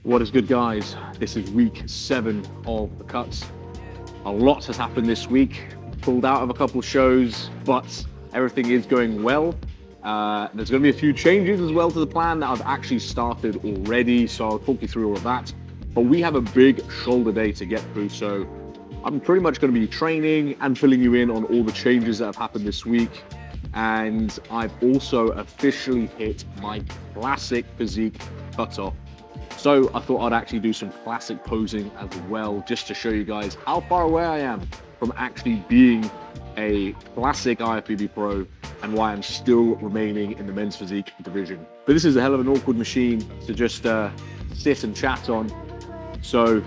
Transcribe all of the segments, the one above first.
What is good, guys? This is week 7 of the cuts. A lot has happened this week. Pulled out of a couple of shows, but everything is going well. There's going to be a few changes as well to the plan that I've actually started already, so I'll talk you through all of that. But we have a big shoulder day to get through, so I'm pretty much going to be training and filling you in on all the changes that have happened this week. And I've also officially hit my classic physique cutoff. So I thought I'd actually do some classic posing as well, just to show you guys how far away I am from actually being a classic IFBB pro and why I'm still remaining in the men's physique division. But this is a hell of an awkward machine to just sit and chat on. So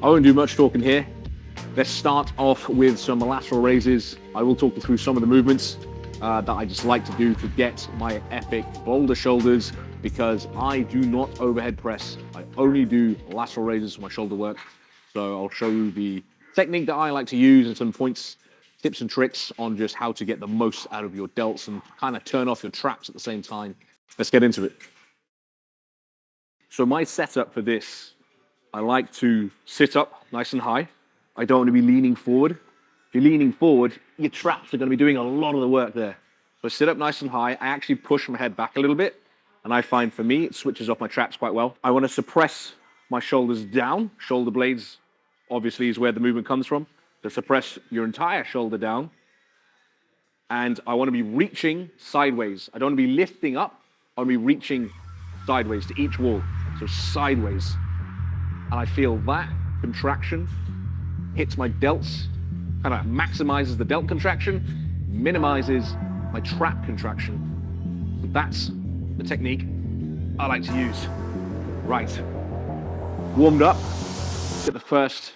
I won't do much talking here. Let's start off with some lateral raises. I will talk you through some of the movements that I just like to do to get my epic boulder shoulders, because I do not overhead press. I only do lateral raises for my shoulder work. So I'll show you the technique that I like to use and some points, tips and tricks on just how to get the most out of your delts and kind of turn off your traps at the same time. Let's get into it. So my setup for this, I like to sit up nice and high. I don't want to be leaning forward. If you're leaning forward, your traps are going to be doing a lot of the work there. So I sit up nice and high. I actually push my head back a little bit. And I find for me, it switches off my traps quite well. I want to suppress my shoulders down. Shoulder blades, obviously, is where the movement comes from. So suppress your entire shoulder down. And I want to be reaching sideways. I don't want to be lifting up. I want to be reaching sideways to each wall. So sideways. And I feel that contraction hits my delts, kind of maximizes the delt contraction, minimizes my trap contraction. So that's the technique I like to use. Right, warmed up, get the first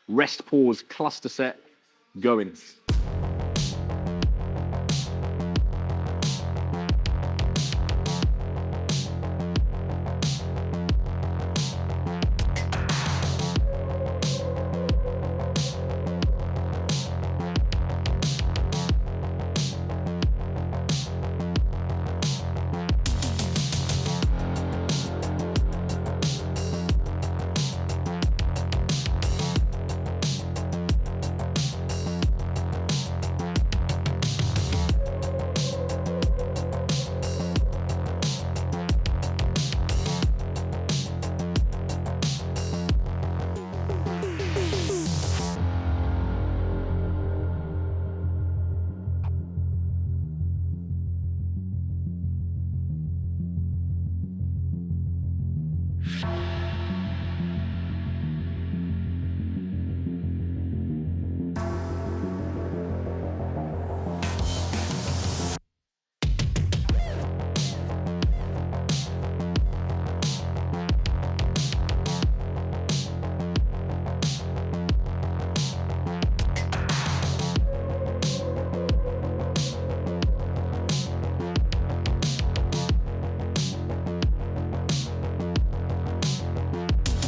rest pause cluster set going.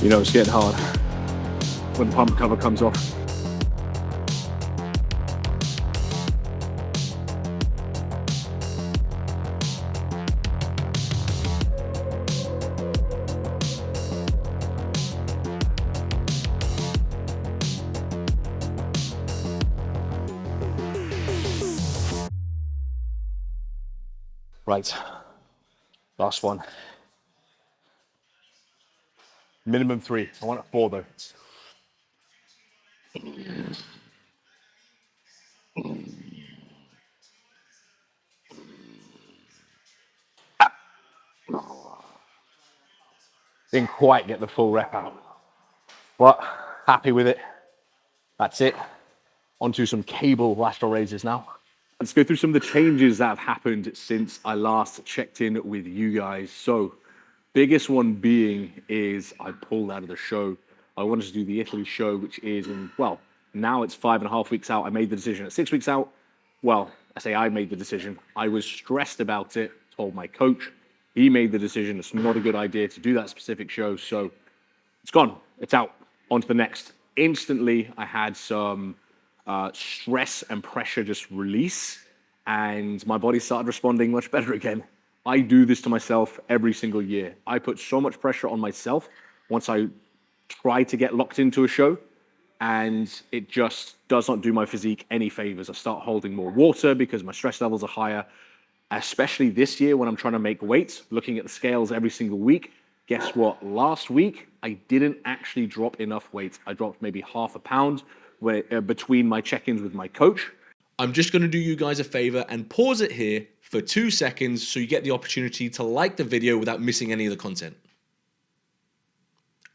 You know, it's getting hard when the pump cover comes off. Right, last one. Minimum 3. I want a 4 though. Didn't quite get the full rep out, but happy with it. That's it. Onto some cable lateral raises now. Let's go through some of the changes that have happened since I last checked in with you guys. So, biggest one being is I pulled out of the show. I wanted to do the Italy show, which is in, well, now it's 5.5 weeks out. I made the decision at 6 weeks out. Well, I say I made the decision. I was stressed about it, told my coach. He made the decision. It's not a good idea to do that specific show. So it's gone. It's out. On to the next. Instantly, I had some stress and pressure just release, and my body started responding much better again. I do this to myself every single year. I put so much pressure on myself once I try to get locked into a show, and it just does not do my physique any favors. I start holding more water because my stress levels are higher, especially this year when I'm trying to make weight, looking at the scales every single week. Guess what? Last week, I didn't actually drop enough weight. I dropped maybe half a pound between my check-ins with my coach. I'm just going to do you guys a favor and pause it here for 2 seconds so you get the opportunity to like the video without missing any of the content.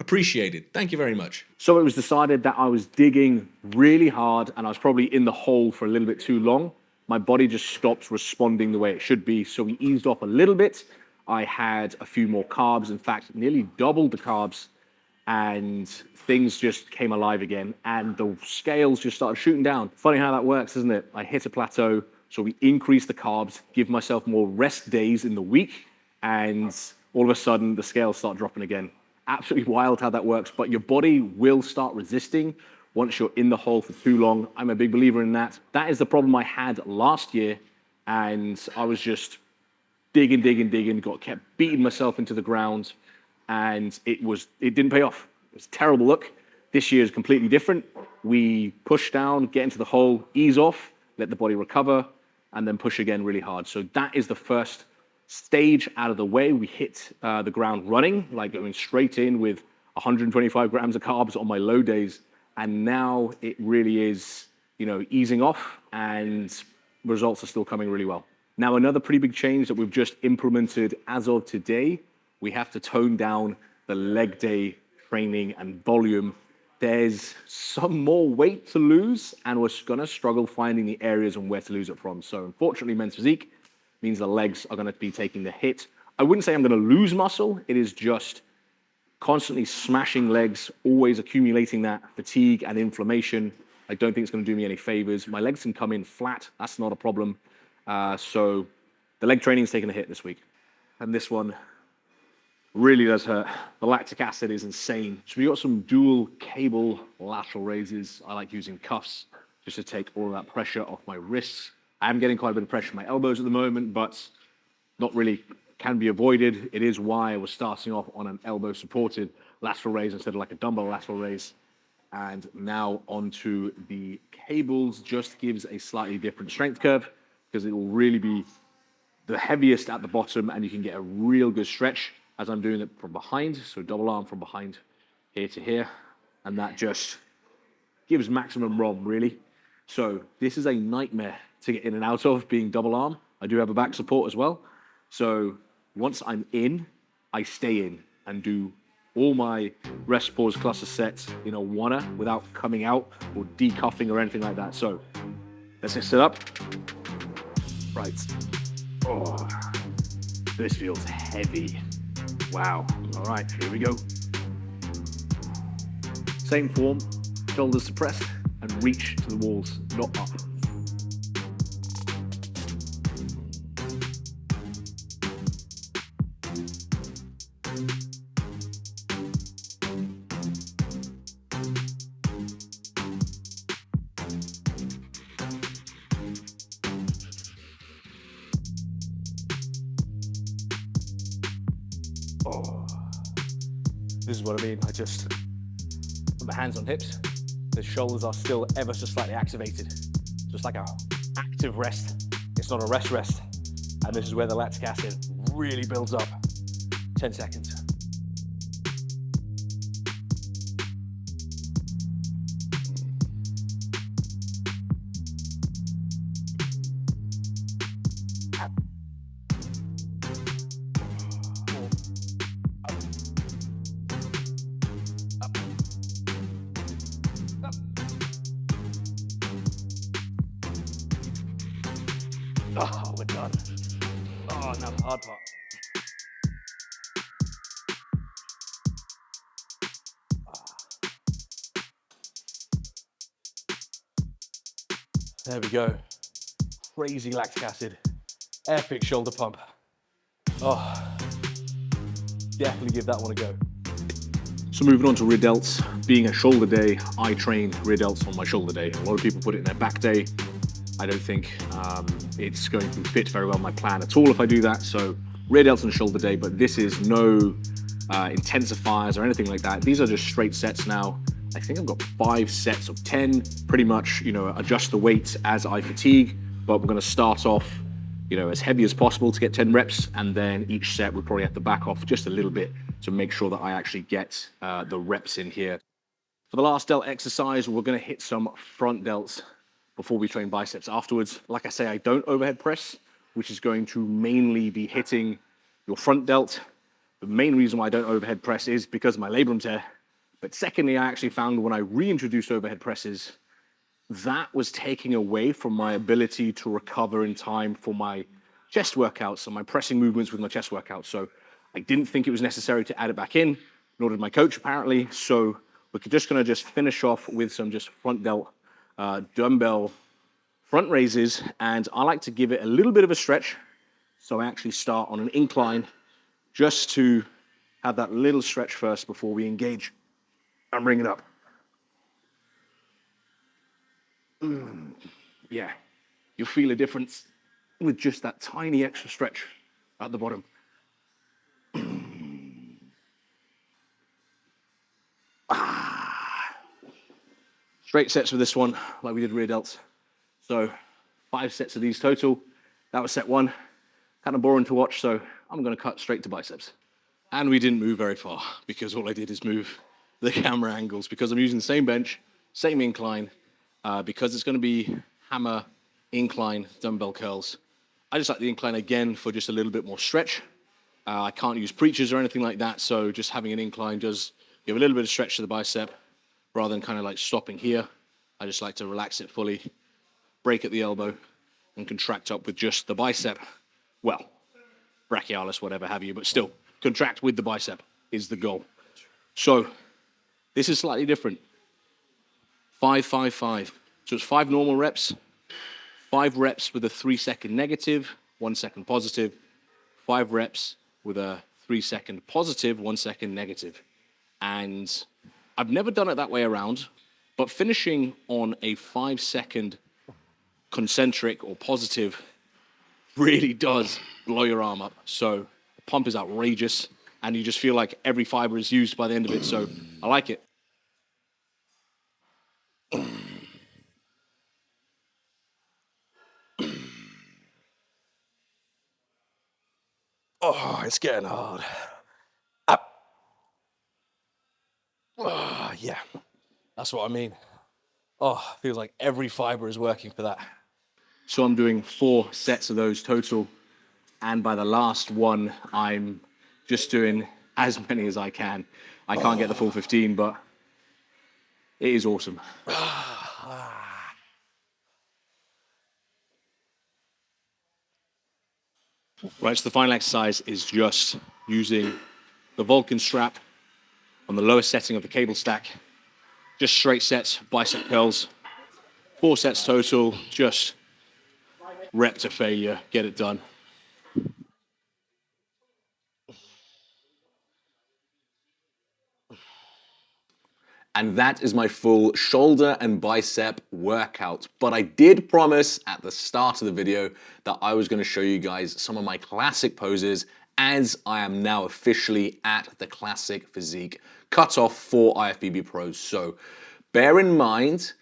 Appreciated. Thank you very much. So it was decided that I was digging really hard and I was probably in the hole for a little bit too long. My body just stopped responding the way it should be. So we eased off a little bit. I had a few more carbs, in fact, nearly doubled the carbs, and things just came alive again. And the scales just started shooting down. Funny how that works, isn't it? I hit a plateau. So we increase the carbs, give myself more rest days in the week, and all of a sudden the scales start dropping again. Absolutely wild how that works, but your body will start resisting once you're in the hole for too long. I'm a big believer in that. That is the problem I had last year, and I was just digging, kept beating myself into the ground, and it didn't pay off. It was a terrible look. This year is completely different. We push down, get into the hole, ease off, let the body recover, and then push again really hard. So that is the first stage out of the way. We hit the ground running, like going straight in with 125 grams of carbs on my low days. And now it really is, easing off, and results are still coming really well. Now, another pretty big change that we've just implemented as of today, we have to tone down the leg day training and volume. There's some more weight to lose, and we're gonna struggle finding the areas and where to lose it from. So unfortunately, men's physique means the legs are gonna be taking the hit. I wouldn't say I'm gonna lose muscle. It is just constantly smashing legs, always accumulating that fatigue and inflammation. I don't think it's gonna do me any favors. My legs can come in flat, that's not a problem. So the leg training is taking a hit this week. And this one really does hurt. The lactic acid is insane. So we got some dual cable lateral raises. I like using cuffs just to take all of that pressure off my wrists. I am getting quite a bit of pressure on my elbows at the moment, but not really, can be avoided. It is why I was starting off on an elbow supported lateral raise instead of like a dumbbell lateral raise. And now onto the cables, just gives a slightly different strength curve because it will really be the heaviest at the bottom, and you can get a real good stretch as I'm doing it from behind. So double arm from behind here to here. And that just gives maximum ROM, really. So this is a nightmare to get in and out of, being double arm. I do have a back support as well. So once I'm in, I stay in and do all my rest, pause, cluster sets in a oneer without coming out or decuffing or anything like that. So let's just sit up. Right. Oh, this feels heavy. Wow. All right, here we go. Same form, shoulders suppressed, and reach to the walls, not up. Oh. This is what I mean. I just put my hands on hips. The shoulders are still ever so slightly activated. Just like a active rest. It's not a rest. And this is where the lactic acid really builds up. 10 seconds. Oh, we're done. Oh, now the hard part. There we go. Crazy lactic acid. Epic shoulder pump. Oh, definitely give that one a go. So moving on to rear delts. Being a shoulder day, I train rear delts on my shoulder day. A lot of people put it in their back day. I don't think it's going to fit very well my plan at all if I do that. So rear delts and shoulder day, but this is no intensifiers or anything like that. These are just straight sets now. I think I've got 5 sets of 10, pretty much, adjust the weight as I fatigue, but we're gonna start off, as heavy as possible to get 10 reps, and then each set we'll probably have to back off just a little bit to make sure that I actually get the reps in here. For the last delt exercise, we're gonna hit some front delts before we train biceps afterwards. Like I say, I don't overhead press, which is going to mainly be hitting your front delt. The main reason why I don't overhead press is because of my labrum tear. But secondly, I actually found when I reintroduced overhead presses, that was taking away from my ability to recover in time for my chest workouts and my pressing movements with my chest workouts. So I didn't think it was necessary to add it back in, nor did my coach apparently. So we're just gonna finish off with some just front delt dumbbell front raises, and I like to give it a little bit of a stretch. So I actually start on an incline just to have that little stretch first before we engage and bring it up. Yeah, you'll feel a difference with just that tiny extra stretch at the bottom. Straight sets for this one, like we did rear delts. So 5 sets of these total. That was set 1. Kind of boring to watch, so I'm gonna cut straight to biceps. And we didn't move very far because all I did is move the camera angles because I'm using the same bench, same incline, because it's gonna be hammer incline dumbbell curls. I just like the incline again for just a little bit more stretch. I can't use preachers or anything like that, so just having an incline does give a little bit of stretch to the bicep rather than kind of like stopping here. I just like to relax it fully, break at the elbow, and contract up with just the bicep. Well, brachialis, whatever have you, but still, contract with the bicep is the goal. So this is slightly different. 5, 5, 5. So it's 5 normal reps, 5 reps with a 3-second negative, 1 second positive, 5 reps with a 3-second positive, 1 second negative. And I've never done it that way around, but finishing on a 5-second concentric or positive really does blow your arm up. So the pump is outrageous, and you just feel like every fiber is used by the end of it. So I like it. Oh, it's getting hard. Oh, yeah, that's what I mean. Oh, feels like every fiber is working for that. So I'm doing 4 sets of those total, and by the last one, I'm just doing as many as I can. I can't get the full 15, but it is awesome. Right, so the final exercise is just using the Vulcan strap on the lowest setting of the cable stack. Just straight sets, bicep curls. 4 sets total, just rep to failure, get it done. And that is my full shoulder and bicep workout. But I did promise at the start of the video that I was going to show you guys some of my classic poses, as I am now officially at the classic physique cutoff for IFBB pros. So bear in mind,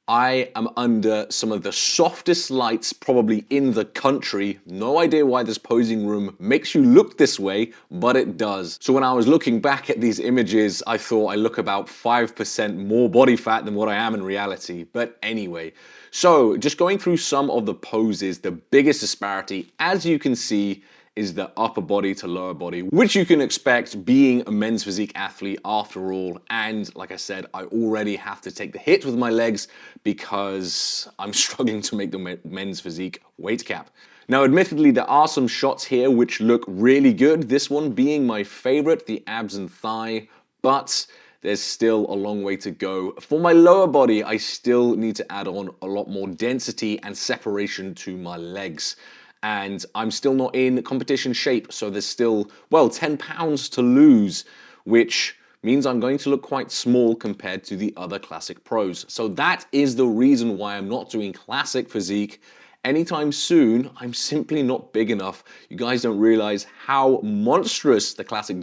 I am under some of the softest lights probably in the country. No idea why this posing room makes you look this way, but it does. So when I was looking back at these images, I thought I look about 5% more body fat than what I am in reality. But anyway, so just going through some of the poses, the biggest disparity, as you can see, is the upper body to lower body, which you can expect being a men's physique athlete after all. And like I said, I already have to take the hit with my legs because I'm struggling to make the men's physique weight cap. Now, admittedly, there are some shots here which look really good. This one being my favorite, the abs and thigh, but there's still a long way to go. For my lower body, I still need to add on a lot more density and separation to my legs. And I'm still not in competition shape, so there's still, well, 10 pounds to lose, which means I'm going to look quite small compared to the other classic pros. So that is the reason why I'm not doing classic physique anytime soon, I'm simply not big enough. You guys don't realize how monstrous the classic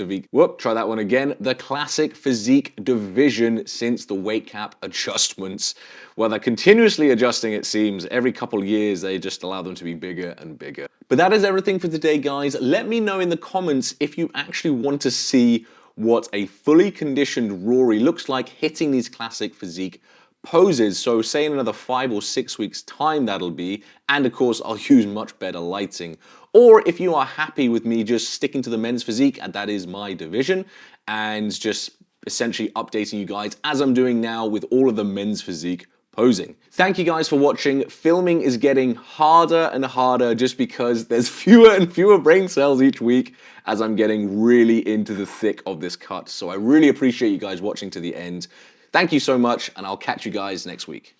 try that one again. The classic physique division since the weight cap adjustments. Well, they're continuously adjusting, it seems. Every couple of years, they just allow them to be bigger and bigger. But that is everything for today, guys. Let me know in the comments if you actually want to see what a fully conditioned Rory looks like hitting these classic physique poses. So say in another 5 or 6 weeks time that'll be, and of course I'll use much better lighting. Or if you are happy with me just sticking to the men's physique, and that is my division, and just essentially updating you guys as I'm doing now with all of the men's physique posing. Thank you guys for watching. Filming is getting harder and harder just because there's fewer and fewer brain cells each week as I'm getting really into the thick of this cut. So I really appreciate you guys watching to the end. Thank you so much, and I'll catch you guys next week.